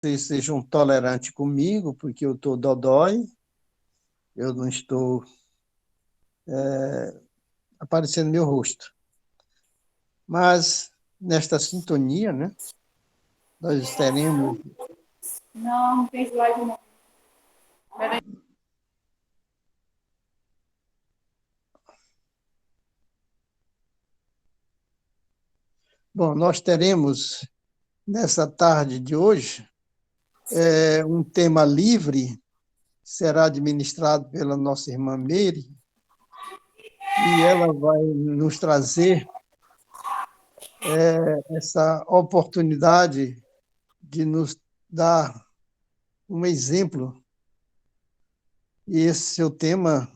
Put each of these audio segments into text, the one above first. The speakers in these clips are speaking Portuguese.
vocês sejam tolerantes comigo, porque eu estou dodói, eu não estou aparecendo meu rosto. Mas, nesta sintonia, né, nós teremos. Não, não tem slide não. Peraí. Bom, nós teremos, nessa tarde de hoje, um tema livre, será administrado pela nossa irmã Meire, e ela vai nos trazer essa oportunidade de nos dar um exemplo, e esse seu tema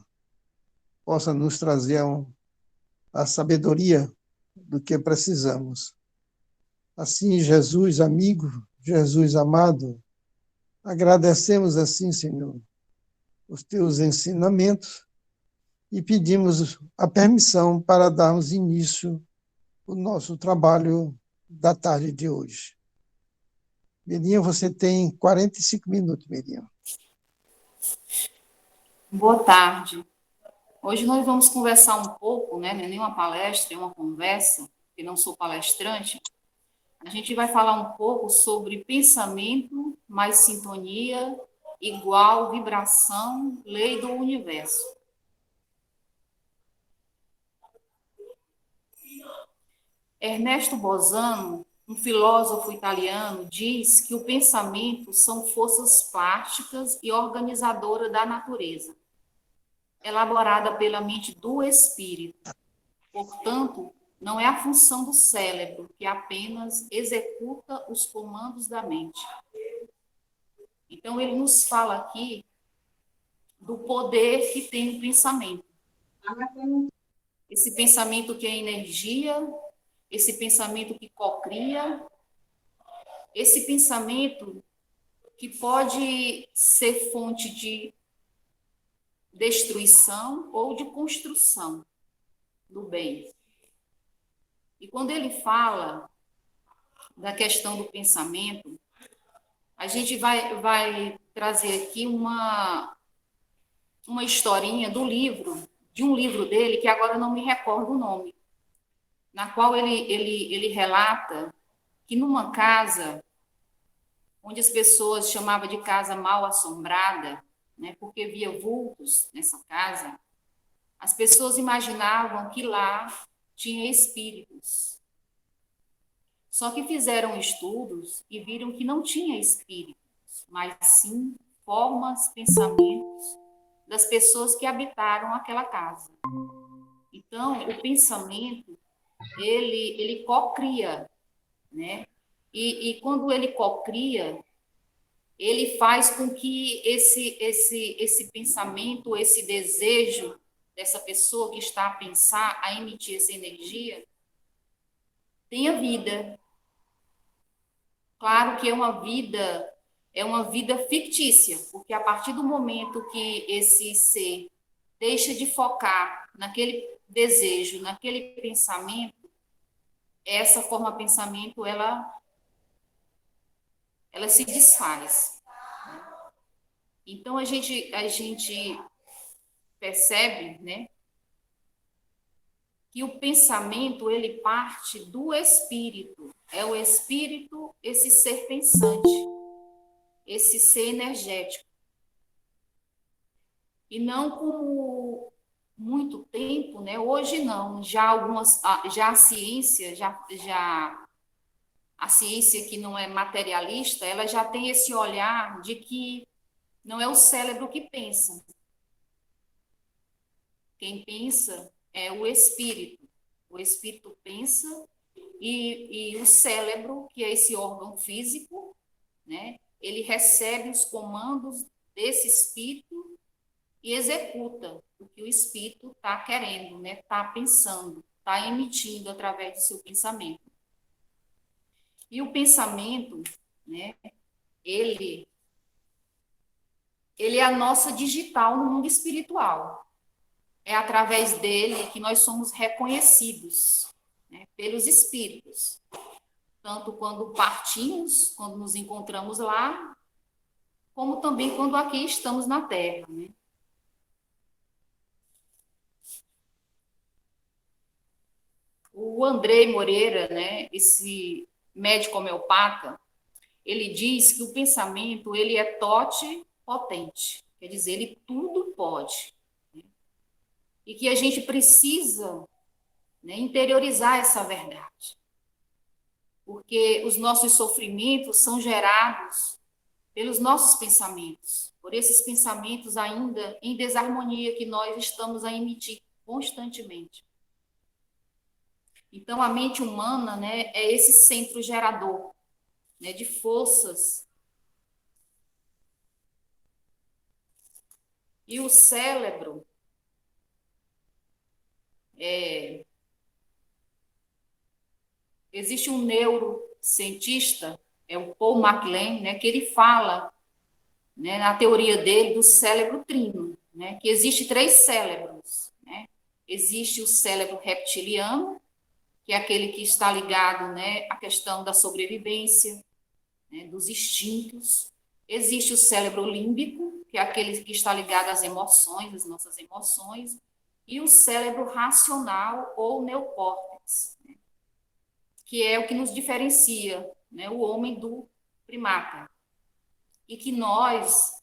possa nos trazer a sabedoria do que precisamos. Assim, Jesus amigo, Jesus amado, agradecemos assim, Senhor, os teus ensinamentos e pedimos a permissão para darmos início ao nosso trabalho da tarde de hoje. Merinha, você tem 45 minutos, Merinha. Boa tarde. Hoje nós vamos conversar um pouco, né? Não é nem uma palestra, é uma conversa, porque não sou palestrante. A gente vai falar um pouco sobre pensamento mais sintonia igual vibração, lei do universo. Ernesto Bosano, um filósofo italiano, diz que o pensamento são forças plásticas e organizadoras da natureza, elaborada pela mente do espírito. Portanto, não é a função do cérebro que apenas executa os comandos da mente. Então, ele nos fala aqui do poder que tem o pensamento. Esse pensamento que é energia, esse pensamento que cocria, esse pensamento que pode ser fonte de destruição ou de construção do bem. E quando ele fala da questão do pensamento, a gente vai trazer aqui uma historinha de um livro dele, que agora eu não me recordo o nome, na qual ele relata que numa casa, onde as pessoas chamavam de casa mal assombrada, né, porque via vultos nessa casa, as pessoas imaginavam que lá tinha espíritos. Só que fizeram estudos e viram que não tinha espíritos, mas sim formas, pensamentos das pessoas que habitaram aquela casa. Então, o pensamento, ele cocria, né? E quando ele cocria, ele faz com que esse pensamento, esse desejo dessa pessoa que está a pensar, a emitir essa energia, tenha vida. Claro que é uma vida fictícia, porque a partir do momento que esse ser deixa de focar naquele desejo, naquele pensamento, essa forma de pensamento ela se desfaz. Então a gente percebe, né, que o pensamento ele parte do espírito. É o espírito, esse ser pensante, esse ser energético. E não como muito tempo, né? Hoje não, já a ciência, a ciência que não é materialista, ela já tem esse olhar de que não é o cérebro que pensa. Quem pensa é o espírito. O espírito pensa e o cérebro, que é esse órgão físico, né? Ele recebe os comandos desse espírito e executa o que o espírito está querendo, né? Está pensando, está emitindo através do seu pensamento. E o pensamento, né? Ele é a nossa digital no mundo espiritual. É através dele que nós somos reconhecidos, né, pelos espíritos. tanto quando partimos, quando nos encontramos lá, como também quando aqui estamos na Terra, né? O Andrei Moreira, né, esse médico homeopata, ele diz que o pensamento ele é potente, quer dizer, ele tudo pode, né? E que a gente precisa, né, interiorizar essa verdade, porque os nossos sofrimentos são gerados pelos nossos pensamentos, por esses pensamentos ainda em desarmonia que nós estamos a emitir constantemente. Então, a mente humana, né, é esse centro gerador, né, de forças. E o cérebro, existe um neurocientista, é o Paul MacLean, né, que ele fala, né, na teoria dele do cérebro trino, né, que existe três cérebros, né? Existe o cérebro reptiliano, que é aquele que está ligado, né, à questão da sobrevivência, né, dos instintos. Existe o cérebro límbico, que é aquele que está ligado às emoções, às nossas emoções, e o cérebro racional ou neocórtex, né, que é o que nos diferencia, né, o homem do primata. E que nós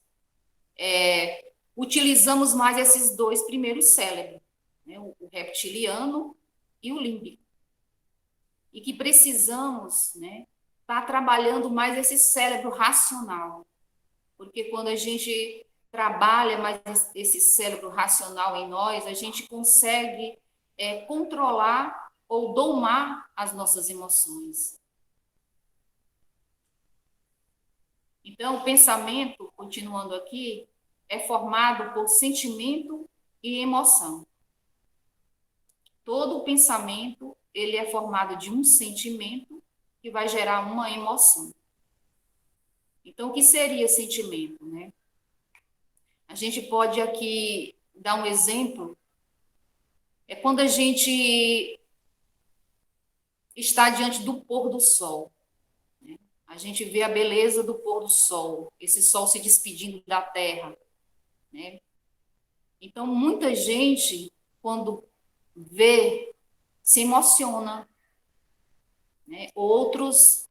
utilizamos mais esses dois primeiros cérebros, né, o reptiliano e o límbico. E que precisamos, né, estar trabalhando mais esse cérebro racional, porque quando a gente trabalha mais esse cérebro racional em nós, a gente consegue controlar ou domar as nossas emoções. Então, o pensamento, continuando aqui, é formado por sentimento e emoção. Todo pensamento, ele é formado de um sentimento que vai gerar uma emoção. Então, o que seria sentimento, né? A gente pode aqui dar um exemplo, é quando a gente está diante do pôr do sol, né? A gente vê a beleza do pôr do sol, esse sol se despedindo da terra, né? Então, muita gente, quando vê, se emociona, né? Outros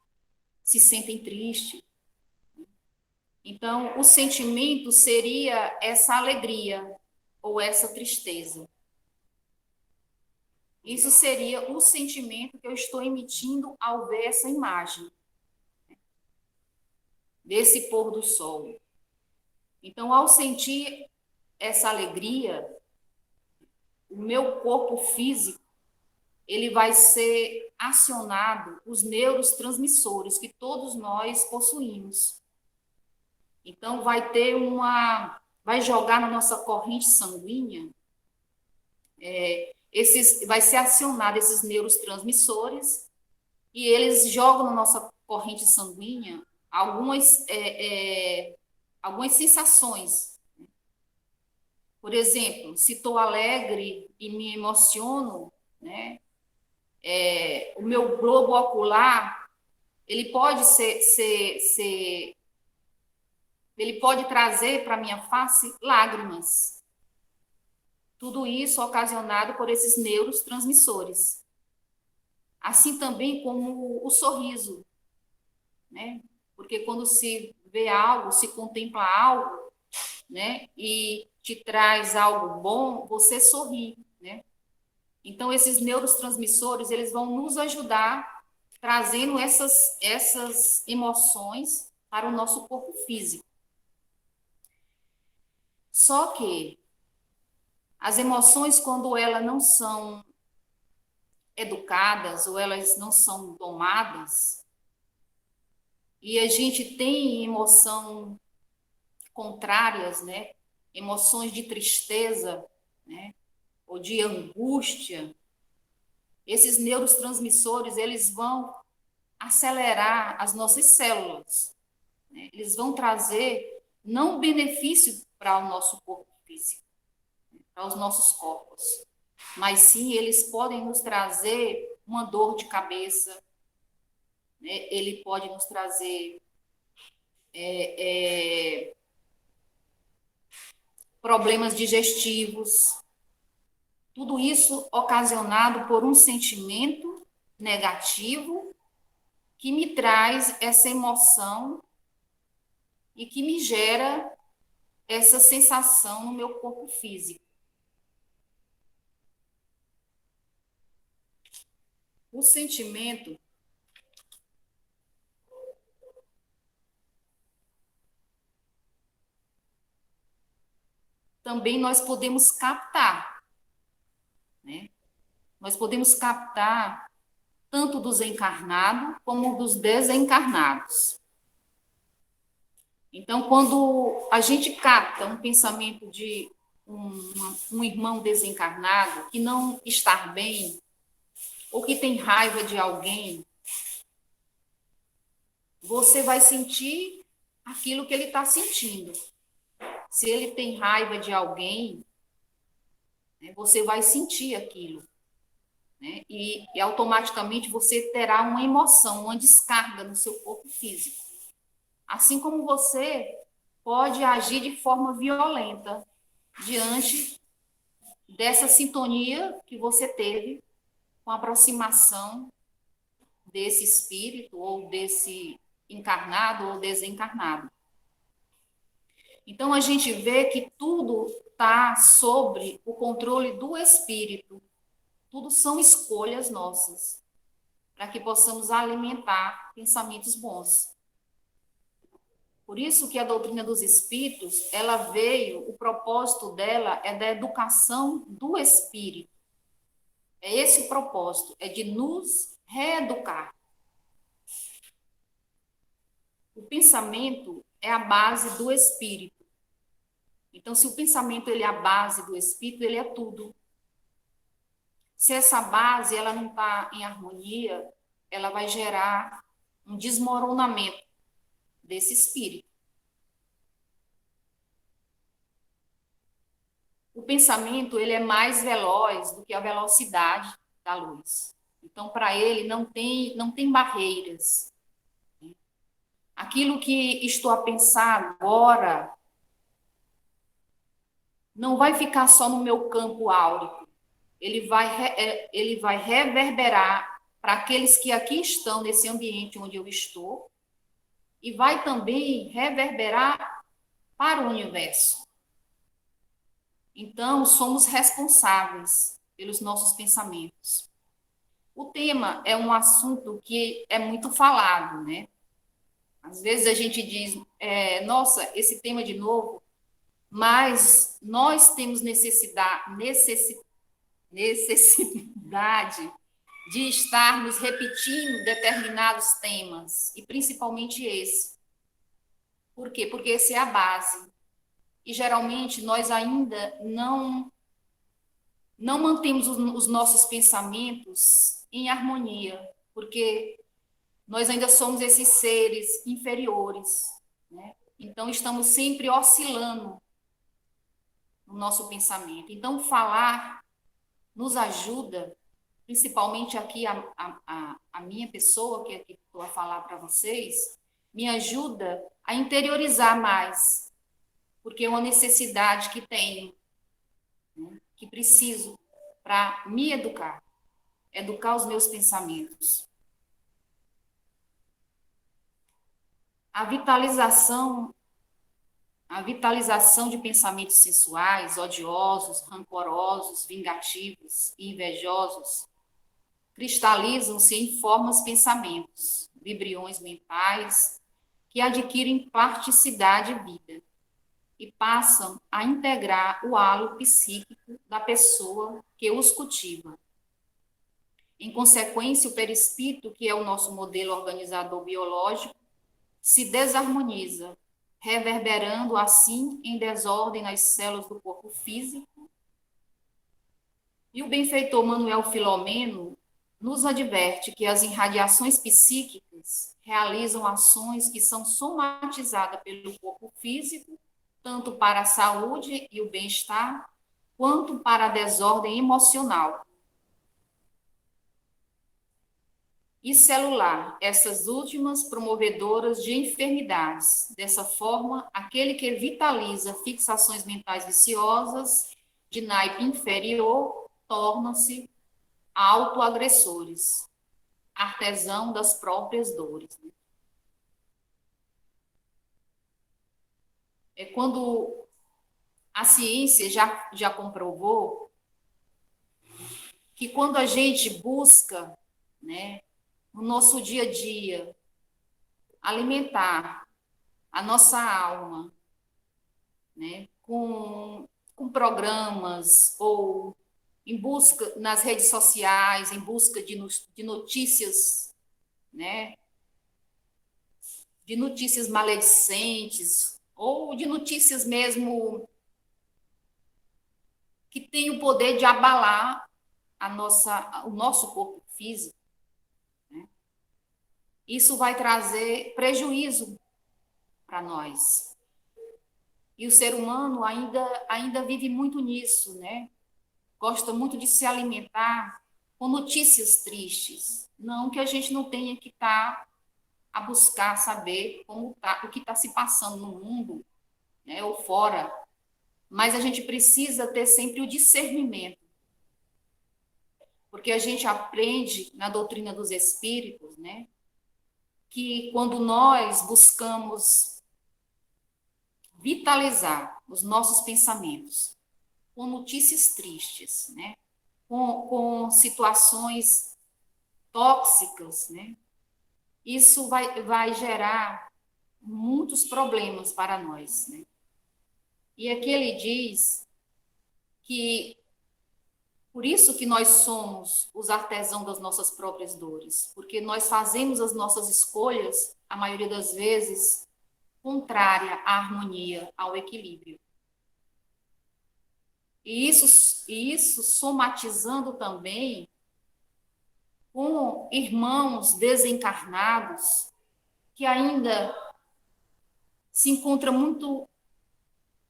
se sentem tristes. Então, o sentimento seria essa alegria ou essa tristeza. Isso seria o sentimento que eu estou emitindo ao ver essa imagem desse pôr do sol. Então, ao sentir essa alegria, o meu corpo físico, ele vai ser acionado os neurotransmissores que todos nós possuímos. Então, vai jogar na nossa corrente sanguínea, vai ser acionado esses neurotransmissores e eles jogam na nossa corrente sanguínea algumas sensações. Por exemplo, se estou alegre e me emociono, né, o meu globo ocular, ele pode ele pode trazer para minha face lágrimas. Tudo isso ocasionado por esses neurotransmissores. Assim também como o sorriso, né? Porque quando se vê algo, se contempla algo, né, e te traz algo bom, você sorri, né? Então, esses neurotransmissores, eles vão nos ajudar trazendo essas emoções para o nosso corpo físico. Só que as emoções, quando elas não são educadas ou elas não são domadas, e a gente tem emoção contrárias, né? Emoções de tristeza, né? Ou de angústia, esses neurotransmissores, eles vão acelerar as nossas células, né? Eles vão trazer não benefício para o nosso corpo físico, para os nossos corpos, mas sim eles podem nos trazer uma dor de cabeça, né? Ele pode nos trazer problemas digestivos, tudo isso ocasionado por um sentimento negativo que me traz essa emoção e que me gera essa sensação no meu corpo físico. O sentimento também nós podemos captar, né? Nós podemos captar tanto dos encarnados como dos desencarnados. Então, quando a gente capta um pensamento de um irmão desencarnado que não está bem, ou que tem raiva de alguém, você vai sentir aquilo que ele está sentindo. Se ele tem raiva de alguém, né, você vai sentir aquilo. Né? E automaticamente você terá uma emoção, uma descarga no seu corpo físico. Assim como você pode agir de forma violenta diante dessa sintonia que você teve com a aproximação desse espírito ou desse encarnado ou desencarnado. Então, a gente vê que tudo está sobre o controle do espírito. Tudo são escolhas nossas, para que possamos alimentar pensamentos bons. Por isso que a doutrina dos espíritos, ela veio, o propósito dela é da educação do espírito. É esse o propósito, é de nos reeducar. O pensamento é a base do espírito. Então, se o pensamento ele é a base do espírito, ele é tudo. Se essa base ela não está em harmonia, ela vai gerar um desmoronamento desse espírito. O pensamento ele é mais veloz do que a velocidade da luz. Então, para ele, não tem barreiras. Aquilo que estou a pensar agora não vai ficar só no meu campo áurico. Ele vai reverberar para aqueles que aqui estão, nesse ambiente onde eu estou, e vai também reverberar para o universo. Então, somos responsáveis pelos nossos pensamentos. O tema é um assunto que é muito falado, né? Às vezes a gente diz, nossa, esse tema de novo, mas nós temos necessidade de estarmos repetindo determinados temas, e principalmente esse. Por quê? Porque esse é a base. E geralmente nós ainda não mantemos os nossos pensamentos em harmonia, porque nós ainda somos esses seres inferiores, né? Então estamos sempre oscilando no nosso pensamento. Então falar nos ajuda, principalmente aqui a minha pessoa, que aqui estou a falar para vocês, me ajuda a interiorizar mais, porque é uma necessidade que tenho, né, que preciso para me educar os meus pensamentos. A vitalização de pensamentos sensuais, odiosos, rancorosos, vingativos e invejosos cristalizam-se em formas pensamentos, vibriões mentais que adquirem plasticidade e vida e passam a integrar o halo psíquico da pessoa que os cultiva. Em consequência, o perispírito, que é o nosso modelo organizador biológico, se desarmoniza, reverberando assim em desordem nas células do corpo físico. E o benfeitor Manuel Filomeno nos adverte que as irradiações psíquicas realizam ações que são somatizadas pelo corpo físico, tanto para a saúde e o bem-estar, quanto para a desordem emocional. e celular, essas últimas promovedoras de enfermidades. Dessa forma, aquele que vitaliza fixações mentais viciosas de naipe inferior torna-se autoagressores, artesão das próprias dores. É quando a ciência já comprovou que quando a gente busca, né, no nosso dia a dia, alimentar a nossa alma, né, com programas ou em busca nas redes sociais, em busca de notícias, né, de notícias maledicentes ou de notícias mesmo que têm o poder de abalar o nosso corpo físico, né? Isso vai trazer prejuízo para nós. E o ser humano ainda vive muito nisso, né? Gosta muito de se alimentar com notícias tristes. Não que a gente não tenha que estar a buscar saber o que está se passando no mundo, né, ou fora, mas a gente precisa ter sempre o discernimento, porque a gente aprende na doutrina dos espíritos, né, que quando nós buscamos vitalizar os nossos pensamentos com notícias tristes, né, com situações tóxicas, né, isso vai gerar muitos problemas para nós, né? E aqui ele diz que por isso que nós somos os artesãos das nossas próprias dores, porque nós fazemos as nossas escolhas, a maioria das vezes, contrária à harmonia, ao equilíbrio. E isso somatizando também com irmãos desencarnados que ainda se encontram muito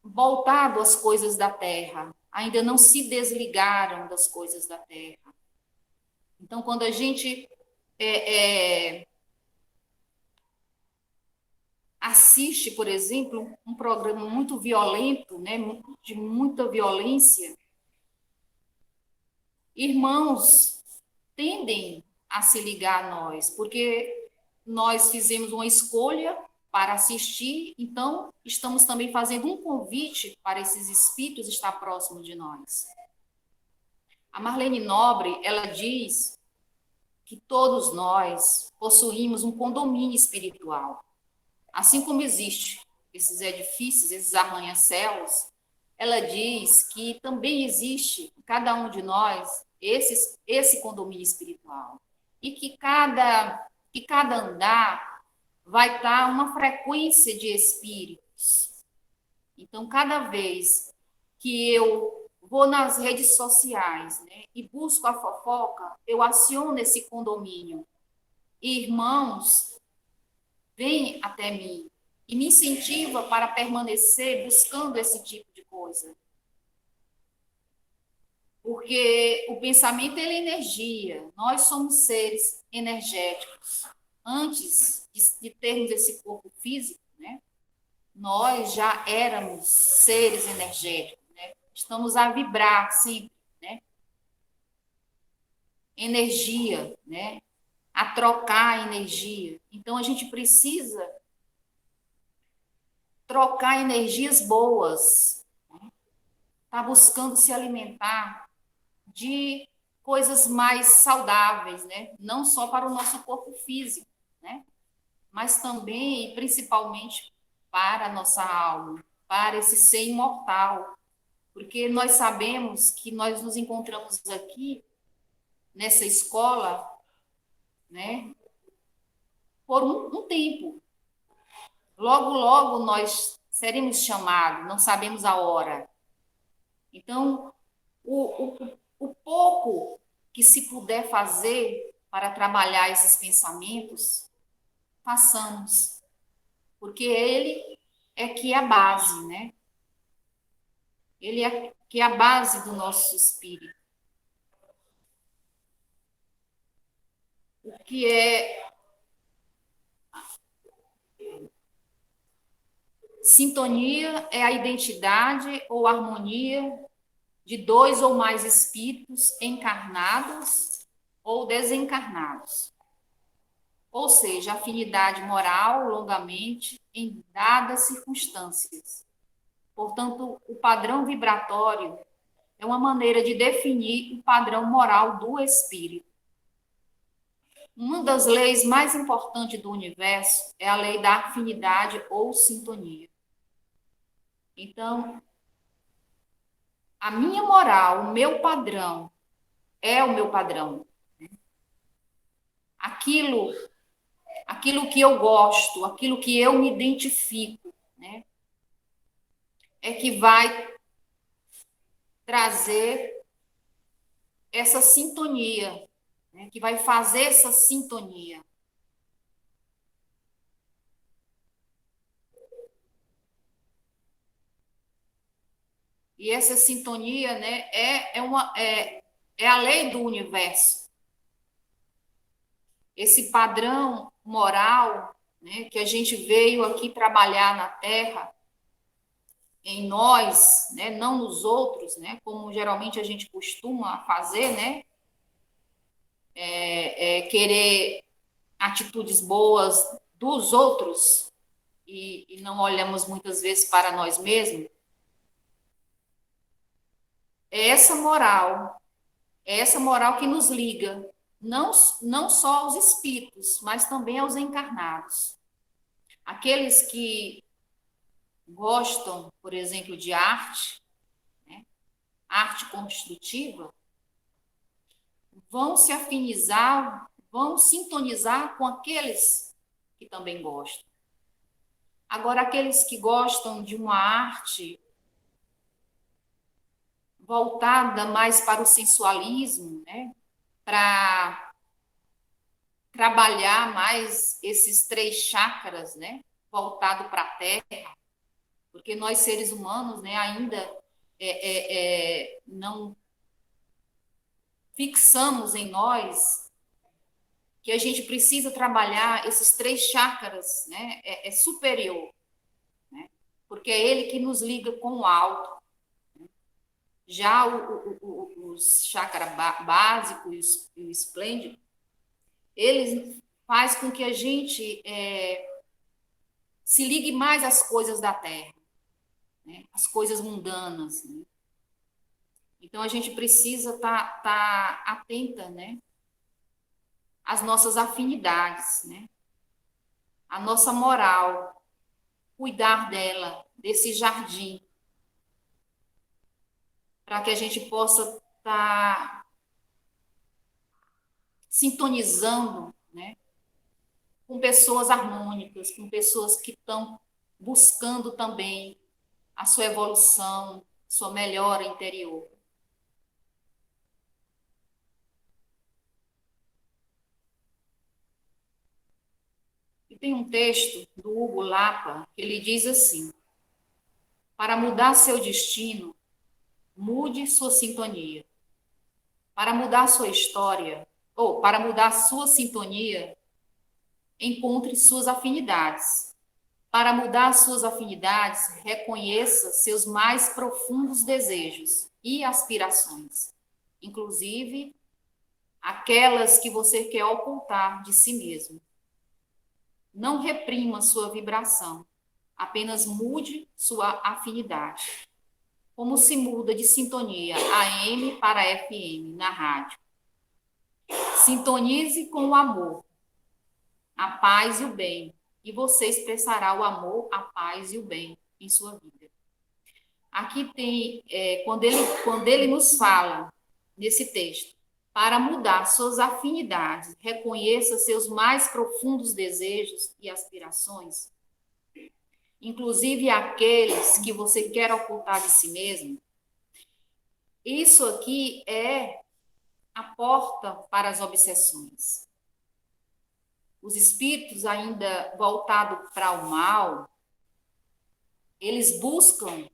voltado às coisas da terra, ainda não se desligaram das coisas da terra. Então, quando a gente assiste, por exemplo, um programa muito violento, né, de muita violência, irmãos tendem a se ligar a nós, porque nós fizemos uma escolha para assistir, então estamos também fazendo um convite para esses espíritos estar próximo de nós. A Marlene Nobre, ela diz que todos nós possuímos um condomínio espiritual. Assim como existe esses edifícios, esses arranha-céus, ela diz que também existe em cada um de nós esse condomínio espiritual. E que cada andar vai estar uma frequência de espíritos. Então, cada vez que eu vou nas redes sociais, né, e busco a fofoca, eu aciono esse condomínio. Irmãos vêm até mim e me incentiva para permanecer buscando esse tipo de coisa. Porque o pensamento é energia, nós somos seres energéticos. Antes de termos esse corpo físico, né, nós já éramos seres energéticos, né? Estamos a vibrar sempre, né? Energia, né? A trocar energia. Então a gente precisa trocar energias boas, né? Tá buscando se alimentar de coisas mais saudáveis, né? Não só para o nosso corpo físico, né? Mas também e principalmente para a nossa alma, para esse ser imortal, porque nós sabemos que nós nos encontramos aqui nessa escola, né? Por um tempo. Logo, logo nós seremos chamados, não sabemos a hora. Então, o pouco que se puder fazer para trabalhar esses pensamentos, façamos, porque ele é que é a base, né? Ele é que é a base do nosso espírito. o que é sintonia, é a identidade ou harmonia de dois ou mais espíritos encarnados ou desencarnados. Ou seja, afinidade moral longamente em dadas circunstâncias. Portanto, o padrão vibratório é uma maneira de definir o padrão moral do espírito. Uma das leis mais importantes do universo é a lei da afinidade ou sintonia. Então, a minha moral, o meu padrão, é o meu padrão. Aquilo que eu gosto, aquilo que eu me identifico, né, é que vai trazer essa sintonia, né, que vai fazer essa sintonia. E essa sintonia, né, é a lei do universo. Esse padrão moral, né, que a gente veio aqui trabalhar na Terra, em nós, né, não nos outros, né, como geralmente a gente costuma fazer, né, querer atitudes boas dos outros e não olhamos muitas vezes para nós mesmos. É essa moral que nos liga, não só aos espíritos, mas também aos encarnados. Aqueles que gostam, por exemplo, de arte, né, arte construtiva, vão se afinizar, vão sintonizar com aqueles que também gostam. Agora, aqueles que gostam de uma arte voltada mais para o sensualismo, né, para trabalhar mais esses 3 chakras, né, voltado para a Terra, porque nós seres humanos, né, ainda não fixamos em nós que a gente precisa trabalhar esses 3 chakras, né, superior, né, porque é ele que nos liga com o alto. Já os chakras básico e o esplêndido, eles faz com que a gente se ligue mais às coisas da Terra, né, às coisas mundanas, né? Então a gente precisa tá atenta, né, às nossas afinidades, né, à nossa moral, cuidar dela, desse jardim, para que a gente possa estar sintonizando, né, com pessoas harmônicas, com pessoas que estão buscando também a sua evolução, sua melhora interior. E tem um texto do Hugo Lapa que ele diz assim: para mudar seu destino, mude sua sintonia. Para mudar sua história, ou para mudar sua sintonia, encontre suas afinidades. Para mudar suas afinidades, reconheça seus mais profundos desejos e aspirações, inclusive aquelas que você quer ocultar de si mesmo. Não reprima sua vibração, apenas mude sua afinidade. Como se muda de sintonia AM para FM na rádio. Sintonize com o amor, a paz e o bem, e você expressará o amor, a paz e o bem em sua vida. Aqui tem, quando ele nos fala, nesse texto, para mudar suas afinidades, reconheça seus mais profundos desejos e aspirações, inclusive aqueles que você quer ocultar de si mesmo. Isso aqui é a porta para as obsessões. Os espíritos ainda voltados para o mal, eles buscam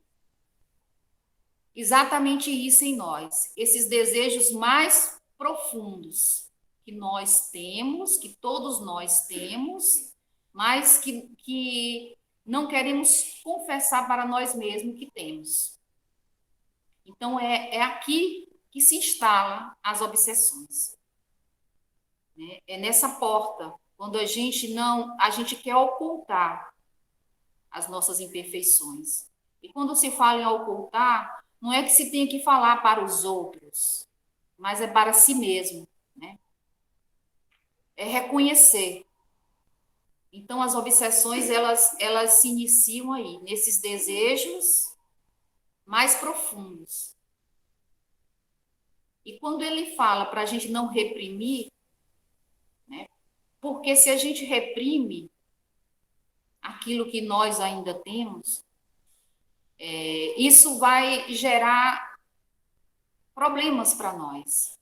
exatamente isso em nós, esses desejos mais profundos, que nós temos, que todos nós temos, mas que não queremos confessar para nós mesmos que temos. Então, é aqui que se instalam as obsessões. Né? É nessa porta, quando a gente quer ocultar as nossas imperfeições. E quando se fala em ocultar, não é que se tenha que falar para os outros, mas é para si mesmo, né? É reconhecer. Então, as obsessões, elas se iniciam aí, nesses desejos mais profundos. E quando ele fala para a gente não reprimir, né? Porque se a gente reprime aquilo que nós ainda temos, isso vai gerar problemas para nós.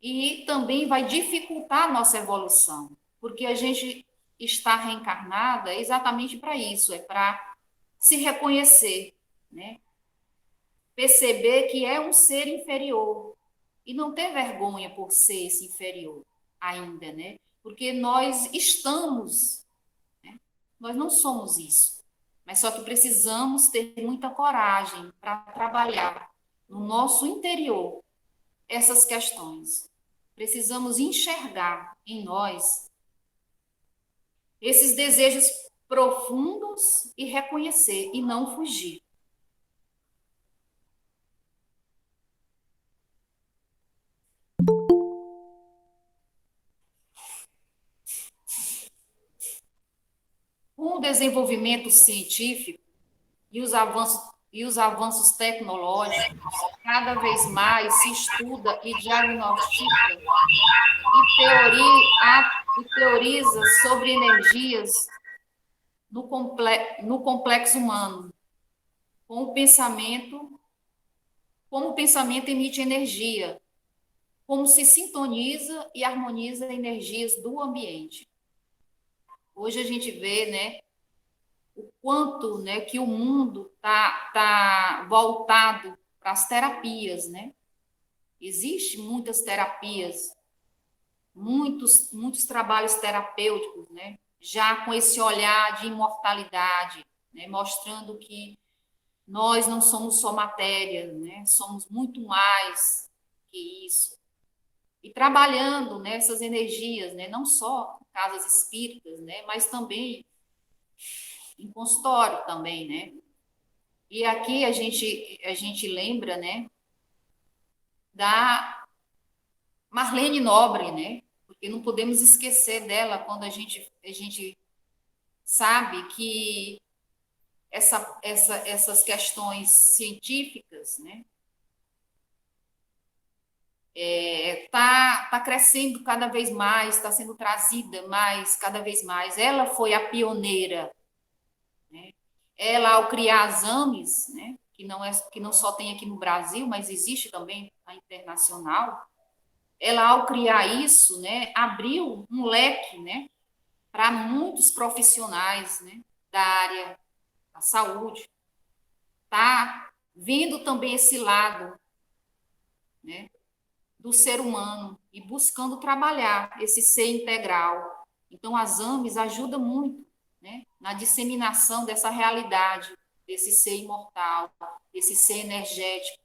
E também vai dificultar a nossa evolução, porque a gente está reencarnada exatamente para isso, é para se reconhecer, né? Perceber que é um ser inferior e não ter vergonha por ser esse inferior ainda, né? Porque nós estamos, né? Nós não somos isso, mas só que precisamos ter muita coragem para trabalhar no nosso interior essas questões. Precisamos enxergar em nós esses desejos profundos e reconhecer e não fugir. Com o desenvolvimento científico e os avanços tecnológicos, cada vez mais se estuda e diagnostica e teoriza sobre energias no complexo humano, como o pensamento emite energia, como se sintoniza e harmoniza energias do ambiente. Hoje a gente vê, né, o quanto, né, que o mundo tá voltado para as terapias, né? Existem muitas terapias, muitos trabalhos terapêuticos, né? Já com esse olhar de imortalidade, né? Mostrando que nós não somos só matéria, né? Somos muito mais que isso. E trabalhando nessas energias, né? Não só em casas espíritas, né? Mas também em consultório também, né? E aqui a gente lembra, né? Da Marlene Nobre, né? Porque não podemos esquecer dela quando a gente sabe que essas questões científicas, né? Tá crescendo cada vez mais, está sendo trazida mais, cada vez mais. Ela foi a pioneira, né? Ela, ao criar as AMES, né? Que não só tem aqui no Brasil, mas existe também a internacional. Ela, ao criar isso, né, abriu um leque, né, para muitos profissionais, né, da área da saúde. Tá vendo também esse lado, né, do ser humano e buscando trabalhar esse ser integral. Então, as AMES ajudam muito, né, na disseminação dessa realidade, desse ser imortal, desse ser energético.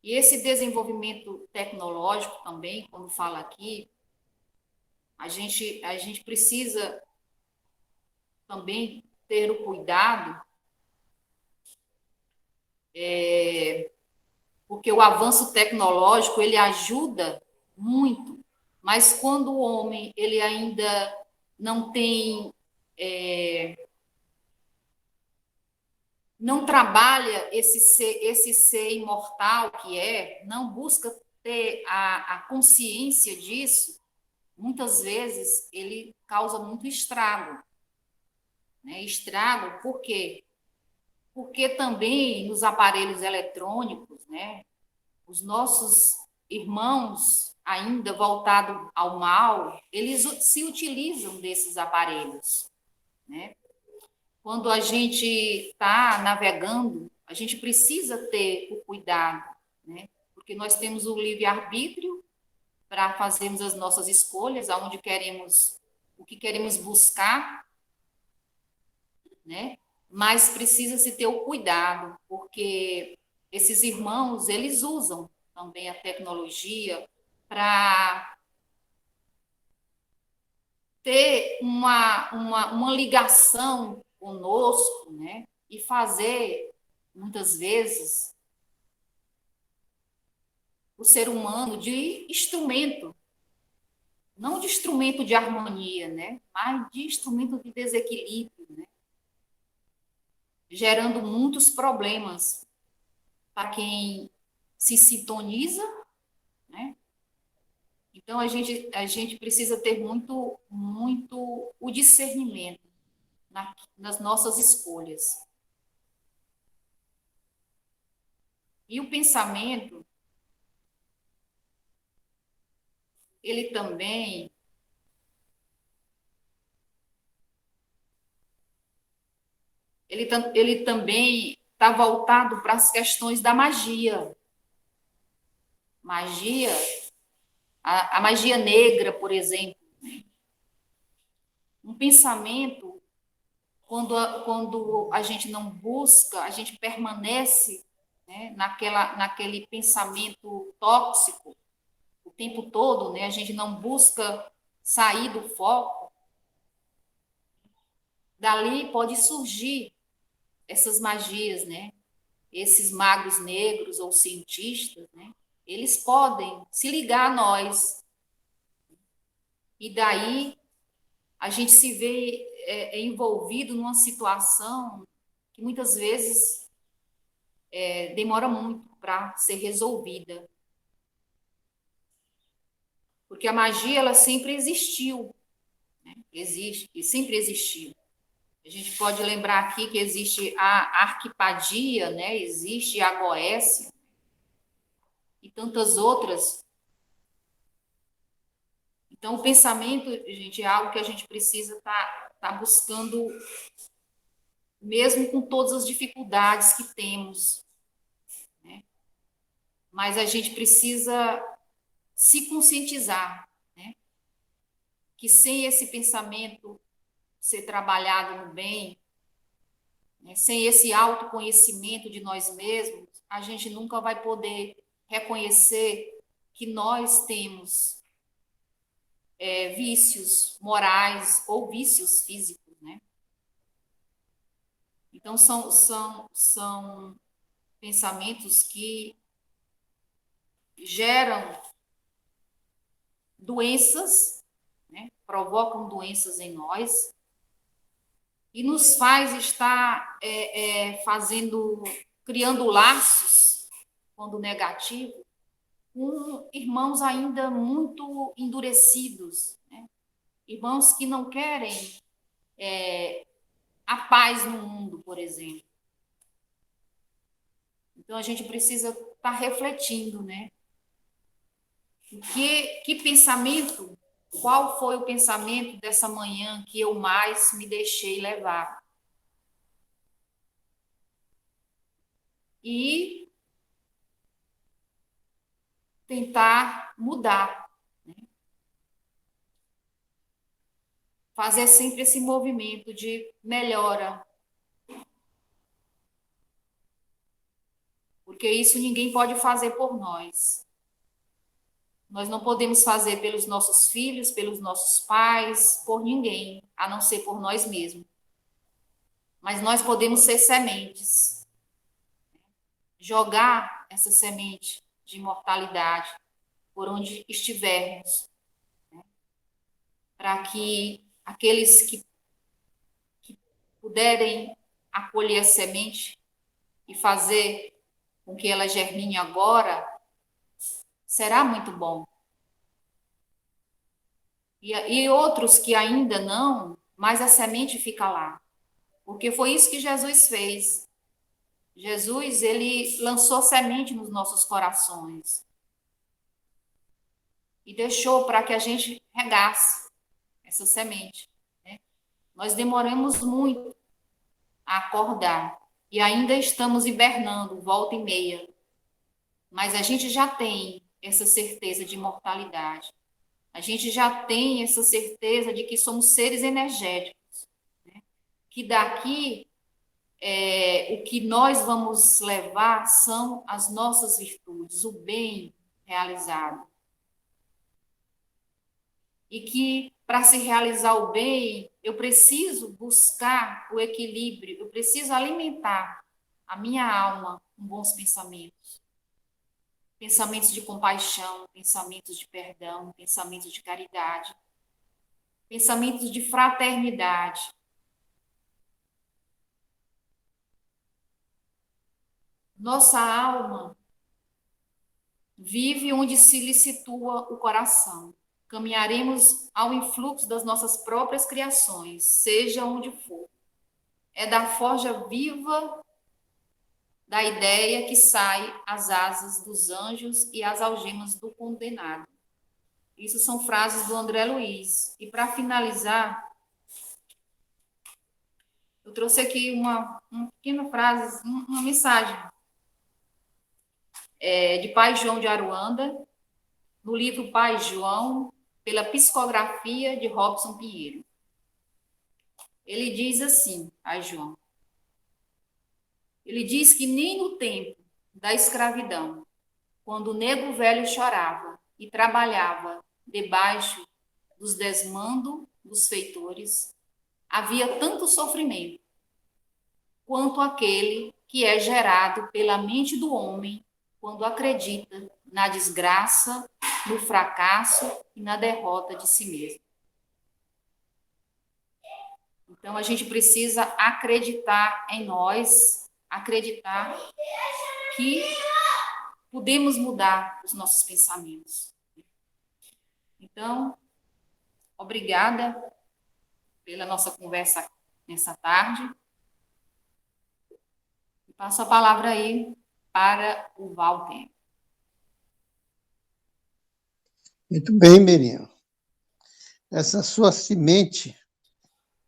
E esse desenvolvimento tecnológico também, como fala aqui, a gente precisa também ter o cuidado, porque o avanço tecnológico ele ajuda muito, mas quando o homem ele ainda não tem, não trabalha esse ser imortal que não busca ter a consciência disso, muitas vezes ele causa muito estrago. Né? Estrago por quê? Porque também nos aparelhos eletrônicos, né, os nossos irmãos, ainda voltados ao mal, eles se utilizam desses aparelhos. Né? Quando a gente está navegando, a gente precisa ter o cuidado, né? Porque nós temos o livre-arbítrio para fazermos as nossas escolhas, aonde queremos, o que queremos buscar, né? Mas precisa se ter o cuidado, porque esses irmãos, eles usam também a tecnologia para ter uma ligação conosco, né? E fazer, muitas vezes, o ser humano de instrumento, não de instrumento de harmonia, né? Mas de instrumento de desequilíbrio, né? Gerando muitos problemas para quem se sintoniza, né? Então, a gente precisa ter muito o discernimento nas nossas escolhas. E o pensamento, ele também ele também está voltado para as questões da magia. Magia, a magia negra, por exemplo. Um pensamento, quando a gente não busca, a gente permanece, né, naquele pensamento tóxico o tempo todo, né, a gente não busca sair do foco, dali pode surgir essas magias, né? Esses magos negros ou cientistas, né? Eles podem se ligar a nós. E daí a gente se vê envolvido numa situação que muitas vezes demora muito para ser resolvida. Porque a magia, ela sempre existiu, né? Existe e sempre existiu. A gente pode lembrar aqui que existe a arquipadia, né? Existe a goécia e tantas outras. Então, o pensamento, gente, é algo que a gente precisa tá buscando, mesmo com todas as dificuldades que temos, né? Mas a gente precisa se conscientizar, né? Que sem esse pensamento ser trabalhado no bem, né? Sem esse autoconhecimento de nós mesmos, a gente nunca vai poder reconhecer que nós temos vícios morais ou vícios físicos, né? Então, são pensamentos que geram doenças, né? Provocam doenças em nós e nos faz estar criando laços, quando negativo, com irmãos ainda muito endurecidos, né? Irmãos que não querem a paz no mundo, por exemplo. Então, a gente precisa estar refletindo, né? Que pensamento, qual foi o pensamento dessa manhã que eu mais me deixei levar? E tentar mudar, né? Fazer sempre esse movimento de melhora, porque isso ninguém pode fazer por nós. Nós não podemos fazer pelos nossos filhos, pelos nossos pais, por ninguém, a não ser por nós mesmos. Mas nós podemos ser sementes, jogar essa semente de imortalidade por onde estivermos, né? Para que aqueles que puderem acolher a semente e fazer com que ela germine agora, será muito bom. E outros que ainda não, mas a semente fica lá. Porque foi isso que Jesus fez. Jesus, ele lançou semente nos nossos corações e deixou para que a gente regasse essa semente, né? Nós demoramos muito a acordar e ainda estamos hibernando, volta e meia. Mas a gente já tem essa certeza de imortalidade. A gente já tem essa certeza de que somos seres energéticos, né? Que daqui o que nós vamos levar são as nossas virtudes, o bem realizado. E que, para se realizar o bem, eu preciso buscar o equilíbrio, eu preciso alimentar a minha alma com bons pensamentos. Pensamentos de compaixão, pensamentos de perdão, pensamentos de caridade, pensamentos de fraternidade. Nossa alma vive onde se lhe situa o coração. Caminharemos ao influxo das nossas próprias criações, seja onde for. É da forja viva da ideia que sai as asas dos anjos e as algemas do condenado. Isso são frases do André Luiz. E para finalizar, eu trouxe aqui uma pequena frase, uma mensagem de Pai João de Aruanda, no livro Pai João, pela psicografia de Robson Pinheiro. Ele diz assim, Pai João, ele diz que nem no tempo da escravidão, quando o negro velho chorava e trabalhava debaixo dos desmandos dos feitores, havia tanto sofrimento quanto aquele que é gerado pela mente do homem quando acredita na desgraça, no fracasso e na derrota de si mesmo. Então, a gente precisa acreditar em nós, acreditar que podemos mudar os nossos pensamentos. Então, obrigada pela nossa conversa nessa tarde. E passo a palavra aí para o Walter. Muito bem, Miriam. Essa sua semente,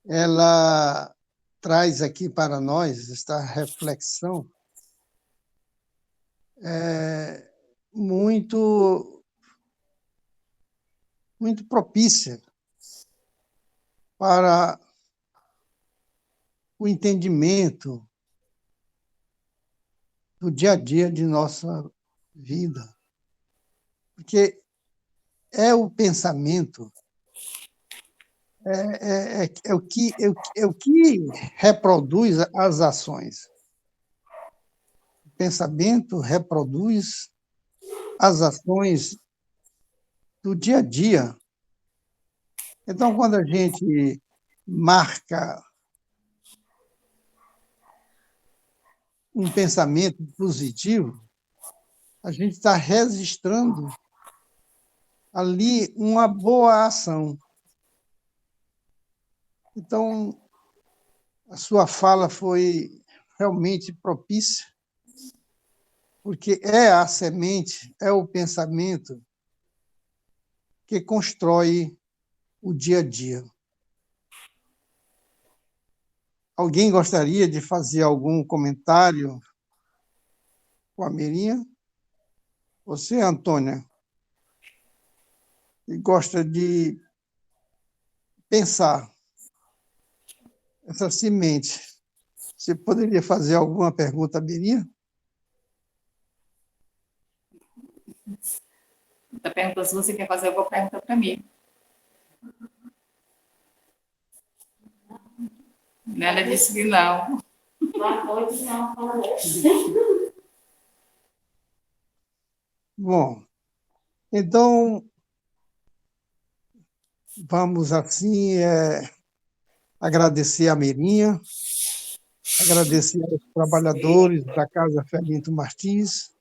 ela traz aqui para nós esta reflexão muito propícia para o entendimento do dia a dia de nossa vida. Porque é o pensamento, é o que reproduz as ações. O pensamento reproduz as ações do dia a dia. Então, quando a gente marca um pensamento positivo, a gente está registrando ali uma boa ação. Então, a sua fala foi realmente propícia, porque é a semente, é o pensamento que constrói o dia a dia. Alguém gostaria de fazer algum comentário com a Mirinha? Você, Antônia, que gosta de pensar essa semente, você poderia fazer alguma pergunta à Mirinha? Está perguntando se você quer fazer alguma pergunta para mim. Ela disse que não. Bom, então, vamos assim agradecer a Mirinha, agradecer aos trabalhadores da Casa Felinto Martins,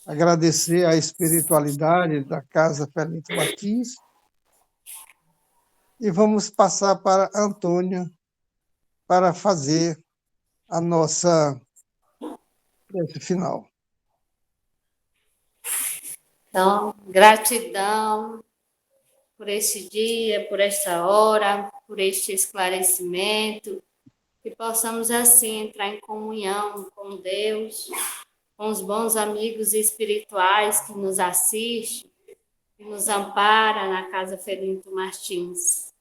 agradecer a espiritualidade da Casa Felinto Martins, e vamos passar para a Antônia para fazer a nossa prece final. Então, gratidão por este dia, por esta hora, por este esclarecimento, que possamos assim entrar em comunhão com Deus, com os bons amigos espirituais que nos assistem, que nos ampara na Casa Felinto Martins.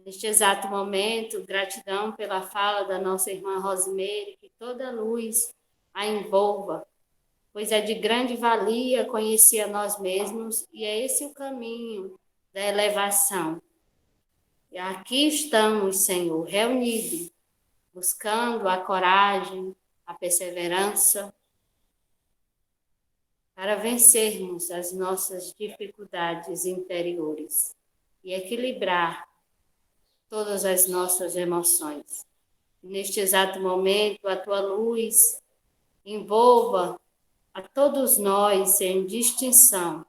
Neste exato momento, gratidão pela fala da nossa irmã Rosimeire, que toda luz a envolva, pois é de grande valia conhecer a nós mesmos e é esse o caminho da elevação. E aqui estamos, Senhor, reunidos, buscando a coragem, a perseverança, para vencermos as nossas dificuldades interiores e equilibrar todas as nossas emoções. Neste exato momento, a tua luz envolva a todos nós sem distinção,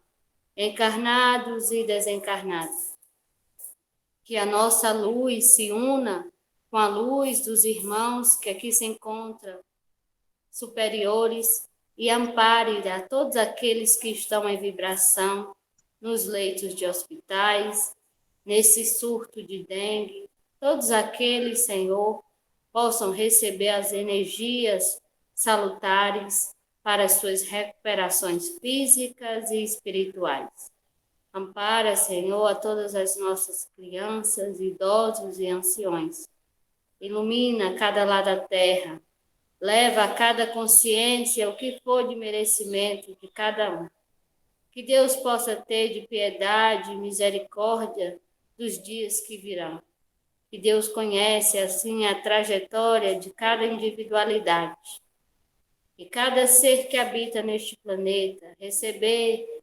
encarnados e desencarnados. Que a nossa luz se una com a luz dos irmãos que aqui se encontram, superiores, e ampare a todos aqueles que estão em vibração nos leitos de hospitais, nesse surto de dengue. Todos aqueles, Senhor, possam receber as energias salutares para as suas recuperações físicas e espirituais. Ampara, Senhor, a todas as nossas crianças, idosos e anciões. Ilumina cada lado da terra. Leva a cada consciência o que for de merecimento de cada um. Que Deus possa ter de piedade e misericórdia dos dias que virão. Que Deus conhece, assim, a trajetória de cada individualidade. Que cada ser que habita neste planeta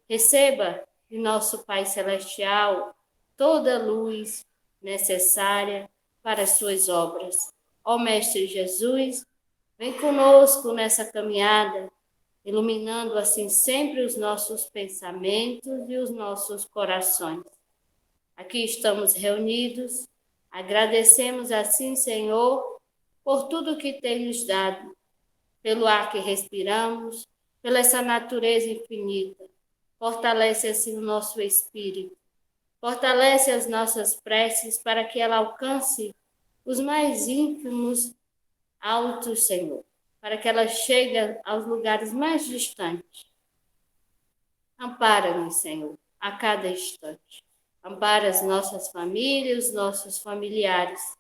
receba de nosso Pai Celestial toda a luz necessária para as suas obras. Ó Mestre Jesus, vem conosco nessa caminhada, iluminando assim sempre os nossos pensamentos e os nossos corações. Aqui estamos reunidos, agradecemos assim, Senhor, por tudo que tem nos dado, pelo ar que respiramos, pela essa natureza infinita. Fortalece assim o nosso espírito, fortalece as nossas preces para que ela alcance os mais ínfimos altos, Senhor, para que ela chegue aos lugares mais distantes. Ampara-nos, Senhor, a cada instante. Ampara as nossas famílias, os nossos familiares.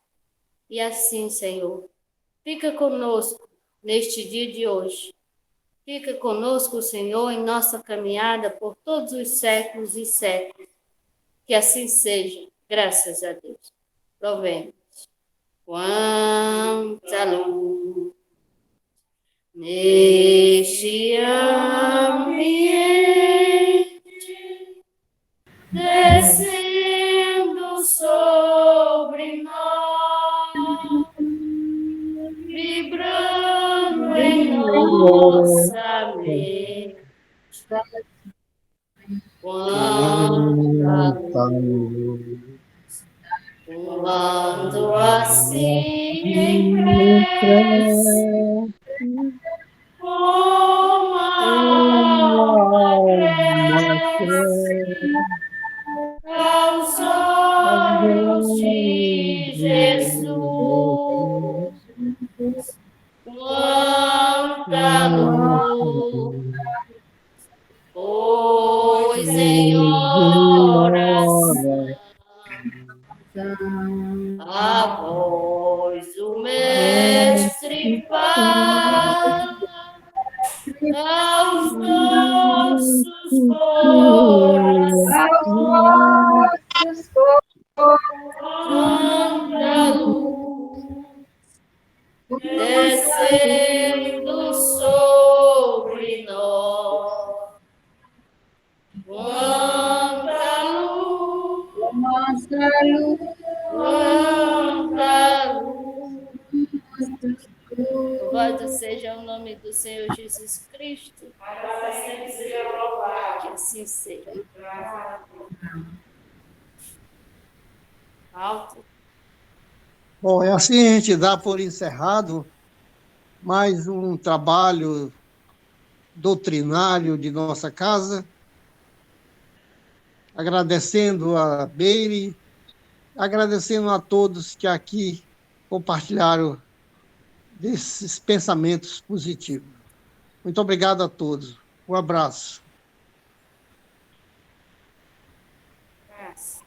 E assim, Senhor, fica conosco neste dia de hoje. Fica conosco, Senhor, em nossa caminhada por todos os séculos e séculos. Que assim seja, graças a Deus. Louvemos. Quanta luz neste ambiente, descendo sobre nós, vibrando em nossa mente. Quanta luz, voando assim em prece, como a alma cresce aos olhos de Jesus. Quanta luz, pois em oração a voz do Mestre fala aos nossos corações. Quanta luz descendo sobre nós. Quanta luz, quanta luz. Louvado seja o nome do Senhor Jesus Cristo. Para sempre seja louvado. Que assim seja. Alto. Bom, é assim a gente dá por encerrado mais um trabalho doutrinário de nossa casa, agradecendo a Beire, agradecendo a todos que aqui compartilharam desses pensamentos positivos. Muito obrigado a todos. Um abraço. Yes.